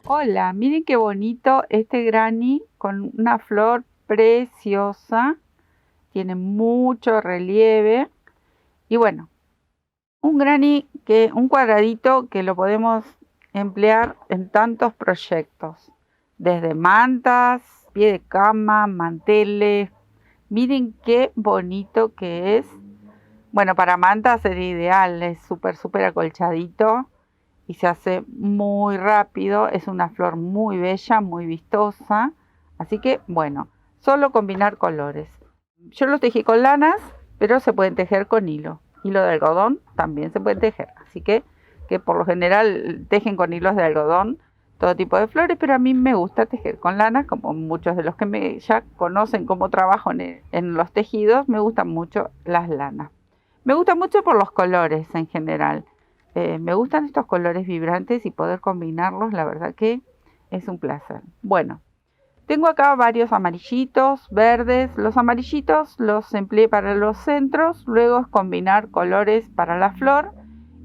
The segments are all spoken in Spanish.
Hola, miren qué bonito este granny con una flor preciosa. Tiene mucho relieve. Y bueno, un cuadradito que lo podemos emplear en tantos proyectos. Desde mantas, pie de cama, manteles. Miren qué bonito que es. Bueno, para mantas sería ideal, es súper acolchadito y se hace muy rápido. Es una flor muy bella, muy vistosa. Así que, bueno, solo combinar colores. Yo los tejí con lanas, pero se pueden tejer con hilo. Hilo de algodón también se puede tejer. Así que por lo general tejen con hilos de algodón todo tipo de flores, pero a mí me gusta tejer con lana, como muchos de los que ya conocen cómo trabajo en los tejidos, me gustan mucho las lanas. Me gusta mucho por los colores en general. Me gustan estos colores vibrantes y poder combinarlos, la verdad que es un placer. Bueno, tengo acá varios amarillitos, verdes. Los amarillitos los empleé para los centros, luego es combinar colores para la flor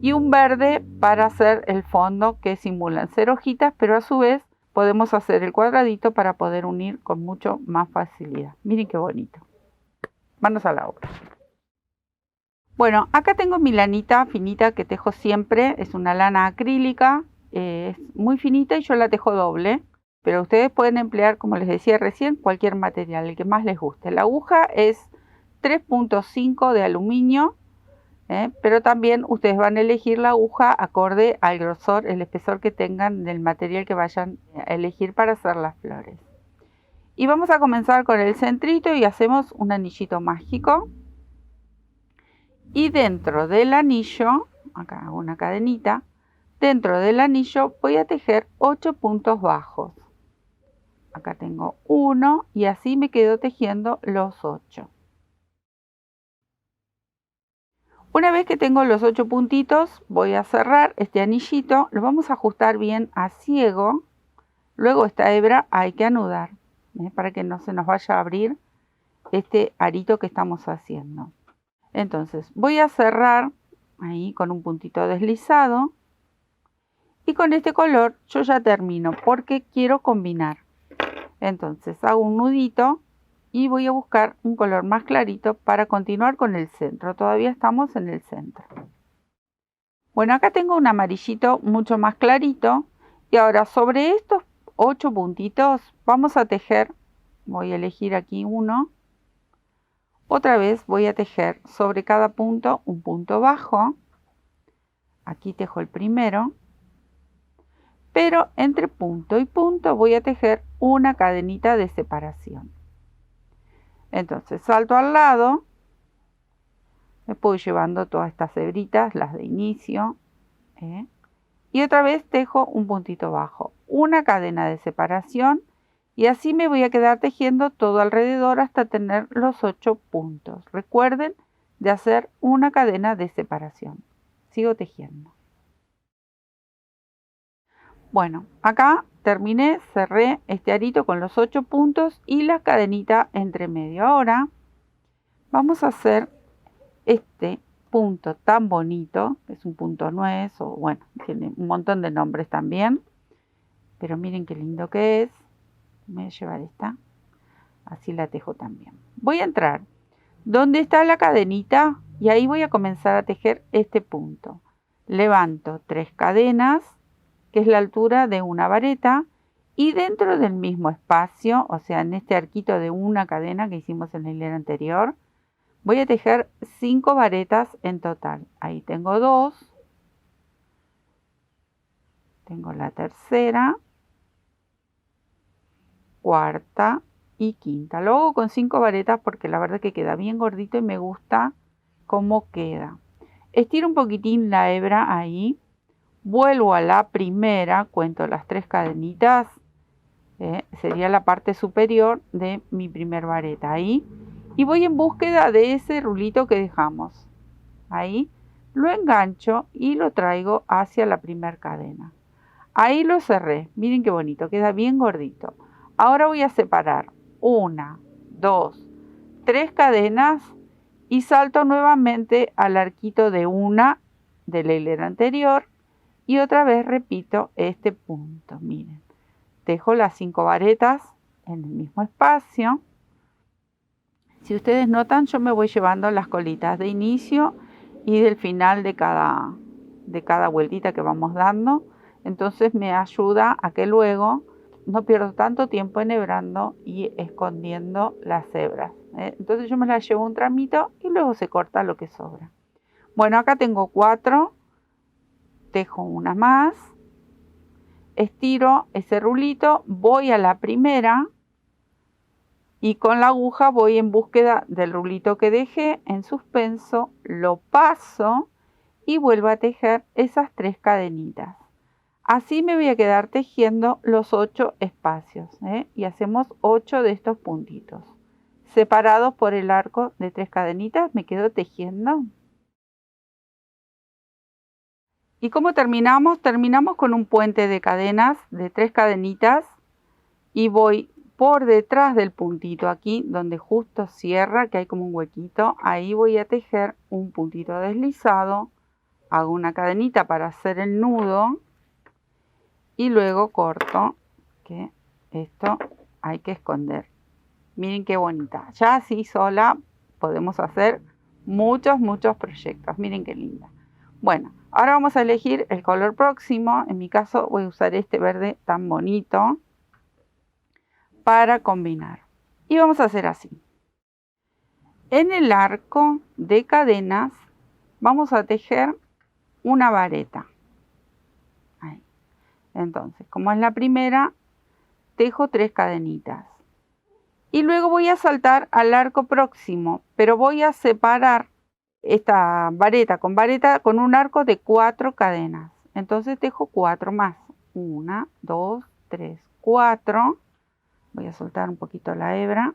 y un verde para hacer el fondo, que simulan ser hojitas, pero a su vez podemos hacer el cuadradito para poder unir con mucho más facilidad. Miren qué bonito. Manos a la obra. Bueno, acá tengo mi lanita finita que tejo siempre. Es una lana acrílica, es muy finita y yo la tejo doble. Pero ustedes pueden emplear, como les decía recién, cualquier material, el que más les guste. La aguja es 3.5 de aluminio, pero también ustedes van a elegir la aguja acorde al grosor, el espesor que tengan del material que vayan a elegir para hacer las flores. Y vamos a comenzar con el centrito y hacemos un anillito mágico. Y dentro del anillo, acá hago una cadenita, dentro del anillo voy a tejer 8 puntos bajos. Acá tengo 1 y así me quedo tejiendo los 8. Una vez que tengo los 8 puntitos, voy a cerrar este anillito, lo vamos a ajustar bien a ciego. Luego esta hebra hay que anudar, para que no se nos vaya a abrir este arito que estamos haciendo. Entonces voy a cerrar ahí con un puntito deslizado y con este color yo ya termino porque quiero combinar. Entonces hago un nudito y voy a buscar un color más clarito para continuar con el centro. Todavía estamos en el centro. Bueno, acá tengo un amarillito mucho más clarito y ahora sobre estos 8 puntitos vamos a tejer, voy a elegir aquí uno. Otra vez voy a tejer sobre cada punto un punto bajo. Aquí tejo el primero. Pero entre punto y punto voy a tejer una cadenita de separación. Entonces salto al lado. Me voy llevando todas estas hebritas, las de inicio. Y otra vez tejo un puntito bajo. Una cadena de separación. Y así me voy a quedar tejiendo todo alrededor hasta tener los 8 puntos. Recuerden de hacer una cadena de separación. Sigo tejiendo. Bueno, acá terminé, cerré este arito con los 8 puntos y la cadenita entre medio. Ahora vamos a hacer este punto tan bonito, es un punto nuez, o bueno, tiene un montón de nombres también. Pero miren qué lindo que es. Voy a llevar esta. Así la tejo también. Voy a entrar donde está la cadenita y ahí voy a comenzar a tejer este punto. Levanto 3 cadenas, que es la altura de una vareta, y dentro del mismo espacio, o sea, en este arquito de una cadena que hicimos en la hilera anterior, voy a tejer 5 varetas en total. Ahí tengo 2, tengo la tercera, cuarta y quinta. Lo hago con 5 varetas porque la verdad que queda bien gordito y me gusta cómo queda. Estiro un poquitín la hebra ahí, vuelvo a la primera, cuento las 3 cadenitas, sería la parte superior de mi primer vareta ahí, y voy en búsqueda de ese rulito que dejamos. Ahí lo engancho y lo traigo hacia la primera cadena. Ahí lo cerré, miren qué bonito, queda bien gordito. Ahora voy a separar 1, 2, 3 cadenas y salto nuevamente al arquito de una de la hilera anterior y otra vez repito este punto. Miren, tejo las 5 varetas en el mismo espacio. Si ustedes notan, yo me voy llevando las colitas de inicio y del final de cada vueltita que vamos dando. Entonces me ayuda a que luego no pierdo tanto tiempo enhebrando y escondiendo las hebras. Entonces yo me las llevo un tramito y luego se corta lo que sobra. Bueno, acá tengo 4, tejo una más, estiro ese rulito, voy a la primera y con la aguja voy en búsqueda del rulito que dejé en suspenso, lo paso y vuelvo a tejer esas 3 cadenitas. Así me voy a quedar tejiendo los 8 espacios, y hacemos 8 de estos puntitos. Separados por el arco de 3 cadenitas, me quedo tejiendo. ¿Y cómo terminamos? Terminamos con un puente de cadenas de 3 cadenitas y voy por detrás del puntito aquí, donde justo cierra, que hay como un huequito. Ahí voy a tejer un puntito deslizado, hago una cadenita para hacer el nudo y luego corto, que esto hay que esconder. Miren qué bonita. Ya así sola podemos hacer muchos proyectos. Miren qué linda. Bueno, ahora vamos a elegir el color próximo. En mi caso voy a usar este verde tan bonito para combinar. Y vamos a hacer así. En el arco de cadenas vamos a tejer una vareta. Ahí. Entonces, como es la primera, tejo 3 cadenitas. Y luego voy a saltar al arco próximo, pero voy a separar esta vareta con un arco de 4 cadenas. Entonces tejo 4 más. 1, 2, 3, 4. Voy a soltar un poquito la hebra.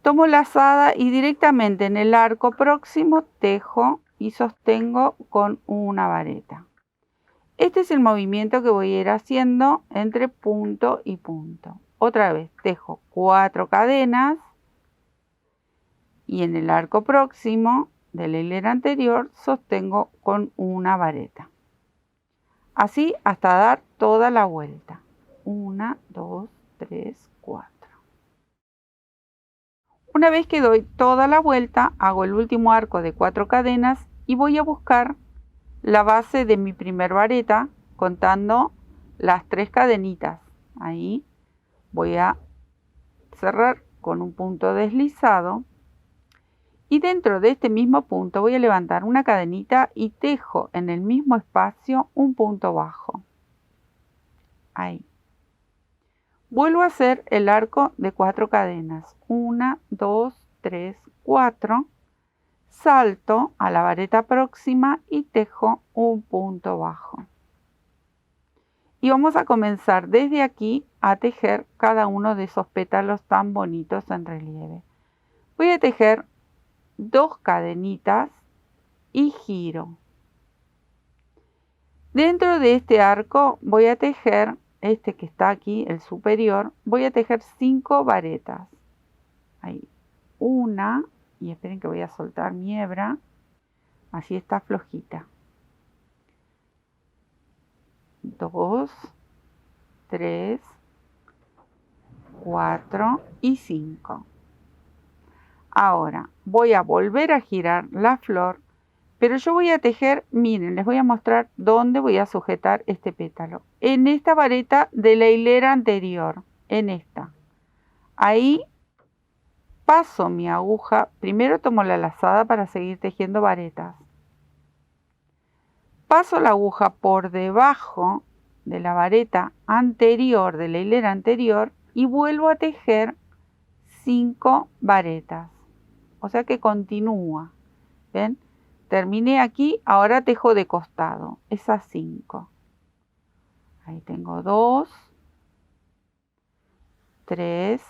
Tomo la lazada y directamente en el arco próximo tejo y sostengo con una vareta. Este es el movimiento que voy a ir haciendo entre punto y punto. Otra vez tejo 4 cadenas y en el arco próximo de la hilera anterior sostengo con una vareta. Así hasta dar toda la vuelta. 1, 2, 3, 4. Una vez que doy toda la vuelta, hago el último arco de 4 cadenas y voy a buscar la base de mi primer vareta contando las 3 cadenitas. Ahí voy a cerrar con un punto deslizado y dentro de este mismo punto voy a levantar una cadenita y tejo en el mismo espacio un punto bajo. Ahí. Vuelvo a hacer el arco de 4 cadenas. 1, 2, 3, 4. Salto a la vareta próxima y tejo un punto bajo. Y vamos a comenzar desde aquí a tejer cada uno de esos pétalos tan bonitos en relieve. Voy a tejer 2 cadenitas y giro. Dentro de este arco voy a tejer, este que está aquí, el superior, voy a tejer 5 varetas. Ahí, 1, y esperen que voy a soltar mi hebra, así está flojita. 2, 3, 4 y 5. Ahora voy a volver a girar la flor, pero yo voy a tejer, miren, les voy a mostrar dónde voy a sujetar este pétalo. En esta vareta de la hilera anterior, en esta. Ahí paso mi aguja, primero tomo la lazada para seguir tejiendo varetas. Paso la aguja por debajo de la vareta anterior, de la hilera anterior, y vuelvo a tejer 5 varetas. O sea que continúa. ¿Ven? Terminé aquí, ahora tejo de costado, esas 5. Ahí tengo 2, 3,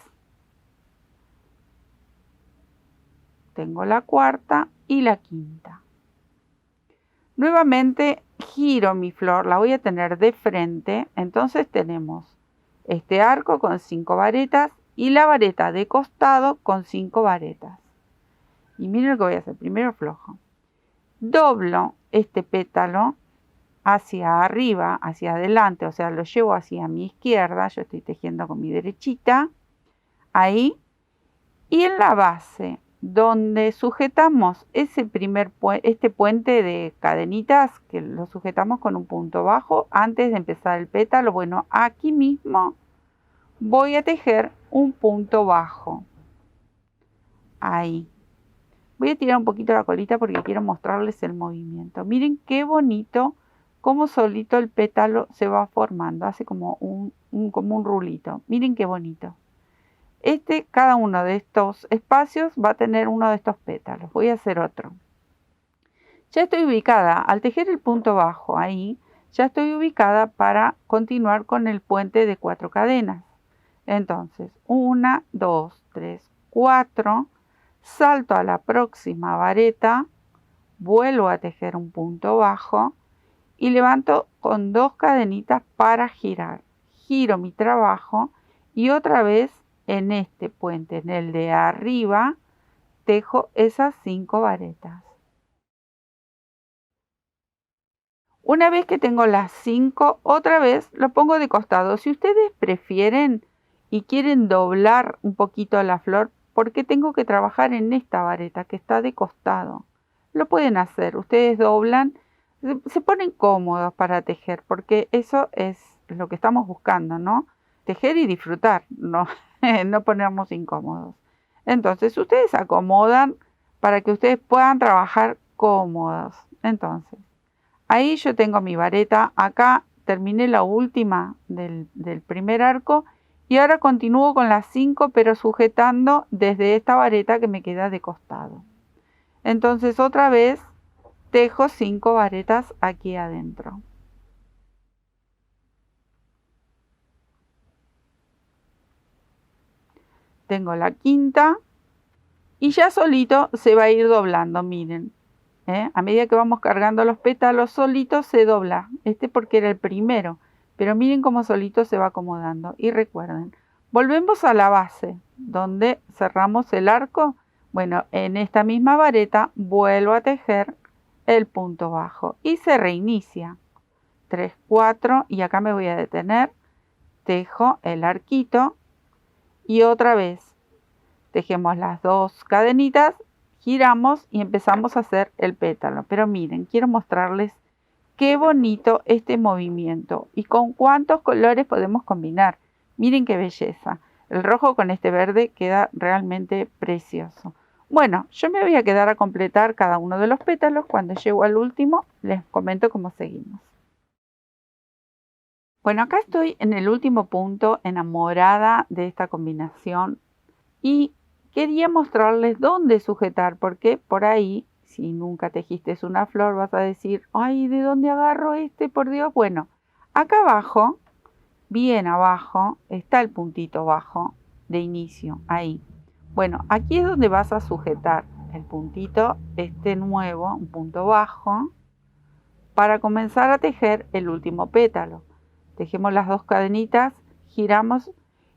tengo la cuarta y la quinta. Nuevamente giro mi flor, la voy a tener de frente, entonces tenemos este arco con 5 varetas y la vareta de costado con 5 varetas. Y miren lo que voy a hacer, primero flojo. Doblo este pétalo hacia arriba, hacia adelante, o sea, lo llevo hacia mi izquierda, yo estoy tejiendo con mi derechita, ahí, y en la base, donde sujetamos este puente de cadenitas, que lo sujetamos con un punto bajo, antes de empezar el pétalo, bueno, aquí mismo voy a tejer un punto bajo, ahí. Voy a tirar un poquito la colita porque quiero mostrarles el movimiento. Miren qué bonito, cómo solito el pétalo se va formando. Hace como un rulito. Miren qué bonito. Cada uno de estos espacios va a tener uno de estos pétalos. Voy a hacer otro. Ya estoy ubicada. Al tejer el punto bajo ahí, ya estoy ubicada para continuar con el puente de 4 cadenas. Entonces, 1, 2, 3, 4... Salto a la próxima vareta, vuelvo a tejer un punto bajo y levanto con 2 cadenitas para girar. Giro mi trabajo y otra vez en este puente, en el de arriba, tejo esas 5 varetas. Una vez que tengo las 5, otra vez lo pongo de costado. Si ustedes prefieren y quieren doblar un poquito la flor, porque tengo que trabajar en esta vareta que está de costado. Lo pueden hacer, ustedes doblan, se ponen cómodos para tejer, porque eso es lo que estamos buscando, ¿no? Tejer y disfrutar, no, no ponernos incómodos. Entonces, ustedes se acomodan para que ustedes puedan trabajar cómodos. Entonces, ahí yo tengo mi vareta, acá terminé la última del primer arco, y ahora continúo con las 5, pero sujetando desde esta vareta que me queda de costado. Entonces otra vez tejo 5 varetas aquí adentro. Tengo la quinta y ya solito se va a ir doblando, miren. A medida que vamos cargando los pétalos, solito se dobla. Porque era el primero, pero miren cómo solito se va acomodando. Y recuerden, volvemos a la base, donde cerramos el arco. Bueno, en esta misma vareta vuelvo a tejer el punto bajo y se reinicia. 3, 4 y acá me voy a detener. Tejo el arquito y otra vez tejemos las 2 cadenitas, giramos y empezamos a hacer el pétalo. Pero miren, quiero mostrarles qué bonito este movimiento y con cuántos colores podemos combinar. Miren qué belleza. El rojo con este verde queda realmente precioso. Bueno, yo me voy a quedar a completar cada uno de los pétalos. Cuando llego al último, les comento cómo seguimos. Bueno, acá estoy en el último punto, enamorada de esta combinación y quería mostrarles dónde sujetar, porque por ahí, si nunca tejiste una flor, vas a decir, ay, ¿de dónde agarro por Dios? Bueno, acá abajo, bien abajo, está el puntito bajo de inicio, ahí. Bueno, aquí es donde vas a sujetar el puntito, nuevo, un punto bajo, para comenzar a tejer el último pétalo. Tejemos las 2 cadenitas, giramos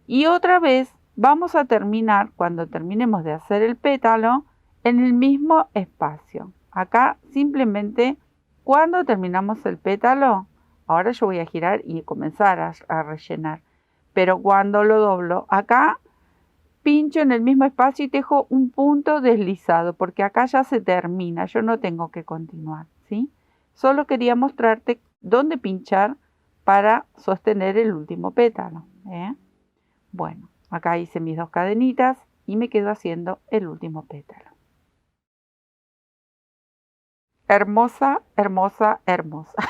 y otra vez vamos a terminar, cuando terminemos de hacer el pétalo, en el mismo espacio. Acá simplemente cuando terminamos el pétalo, ahora yo voy a girar y comenzar a rellenar. Pero cuando lo doblo, acá pincho en el mismo espacio y tejo un punto deslizado, porque acá ya se termina, yo no tengo que continuar, ¿sí? Solo quería mostrarte dónde pinchar para sostener el último pétalo, ¿eh? Bueno, acá hice mis 2 cadenitas y me quedo haciendo el último pétalo. Hermosa, hermosa, hermosa.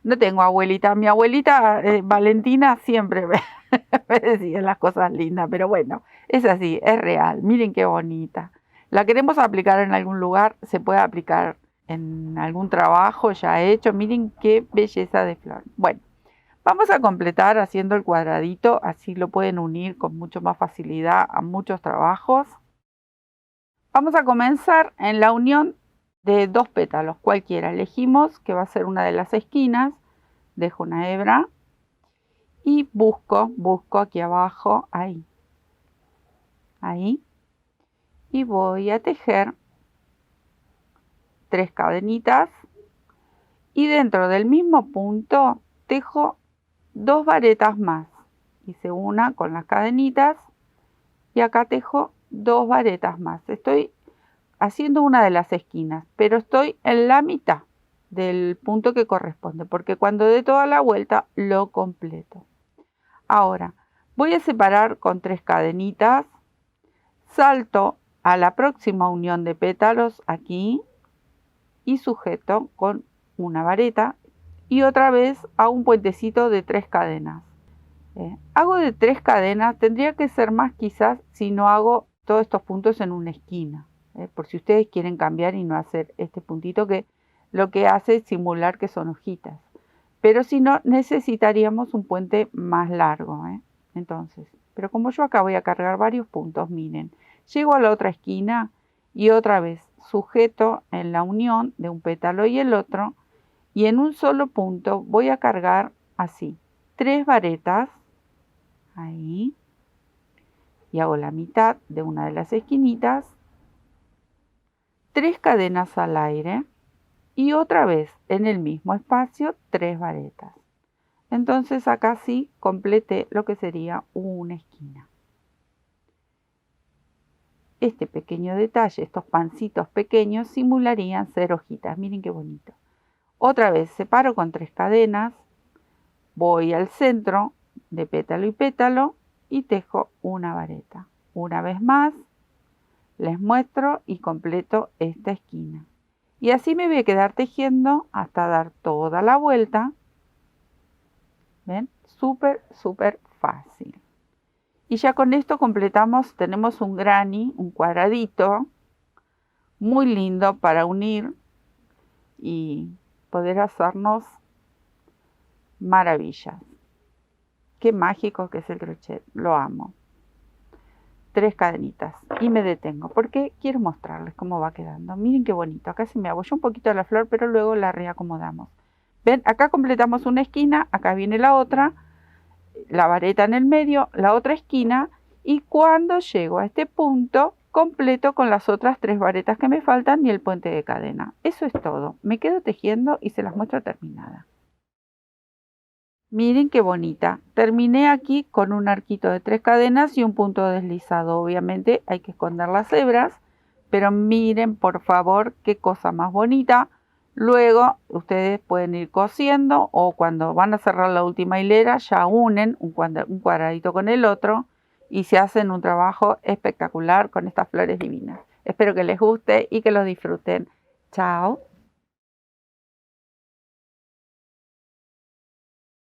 No tengo abuelita. Mi abuelita Valentina siempre me decía las cosas lindas, pero bueno, es así, es real. Miren qué bonita. La queremos aplicar en algún lugar, se puede aplicar en algún trabajo ya hecho. Miren qué belleza de flor. Bueno, vamos a completar haciendo el cuadradito, así lo pueden unir con mucho más facilidad a muchos trabajos. Vamos a comenzar en la unión de 2 pétalos, cualquiera. Elegimos que va a ser una de las esquinas, dejo una hebra y busco aquí abajo, ahí, y voy a tejer 3 cadenitas Y dentro del mismo punto tejo 2 varetas más. Hice una con las cadenitas y acá tejo 2 varetas más. Estoy haciendo una de las esquinas, pero estoy en la mitad del punto que corresponde, porque cuando dé toda la vuelta lo completo. Ahora voy a separar con 3 cadenitas, salto a la próxima unión de pétalos aquí y sujeto con una vareta y otra vez hago un puentecito de 3 cadenas. Hago de 3 cadenas, tendría que ser más quizás si no hago todos estos puntos en una esquina, por si ustedes quieren cambiar y no hacer este puntito que lo que hace es simular que son hojitas, pero si no necesitaríamos un puente más largo, entonces, pero como yo acá voy a cargar varios puntos, miren, llego a la otra esquina y otra vez sujeto en la unión de un pétalo y el otro y en un solo punto voy a cargar así 3 varetas ahí y hago la mitad de una de las esquinitas, 3 cadenas al aire y otra vez en el mismo espacio 3 varetas. Entonces acá sí completé lo que sería una esquina. Este pequeño detalle, estos pancitos pequeños simularían ser hojitas. Miren qué bonito. Otra vez separo con 3 cadenas, voy al centro de pétalo y pétalo y tejo una vareta. Una vez más les muestro y completo esta esquina. Y así me voy a quedar tejiendo hasta dar toda la vuelta. ¿Ven? Súper, súper fácil. Y ya con esto completamos, tenemos un granny, un cuadradito, muy lindo para unir y poder hacernos maravillas. Qué mágico que es el crochet, lo amo. 3 cadenitas y me detengo porque quiero mostrarles cómo va quedando. Miren qué bonito, acá se me abolló un poquito la flor, pero luego la reacomodamos. Ven, acá completamos una esquina, acá viene la otra, la vareta en el medio, la otra esquina, y cuando llego a este punto completo con las otras 3 varetas que me faltan y el puente de cadena. Eso es todo. Me quedo tejiendo y se las muestro terminada. Miren qué bonita. Terminé aquí con un arquito de 3 cadenas y un punto deslizado. Obviamente hay que esconder las hebras, pero miren por favor qué cosa más bonita. Luego ustedes pueden ir cosiendo o cuando van a cerrar la última hilera ya unen un cuadradito con el otro y se hacen un trabajo espectacular con estas flores divinas. Espero que les guste y que los disfruten. Chao.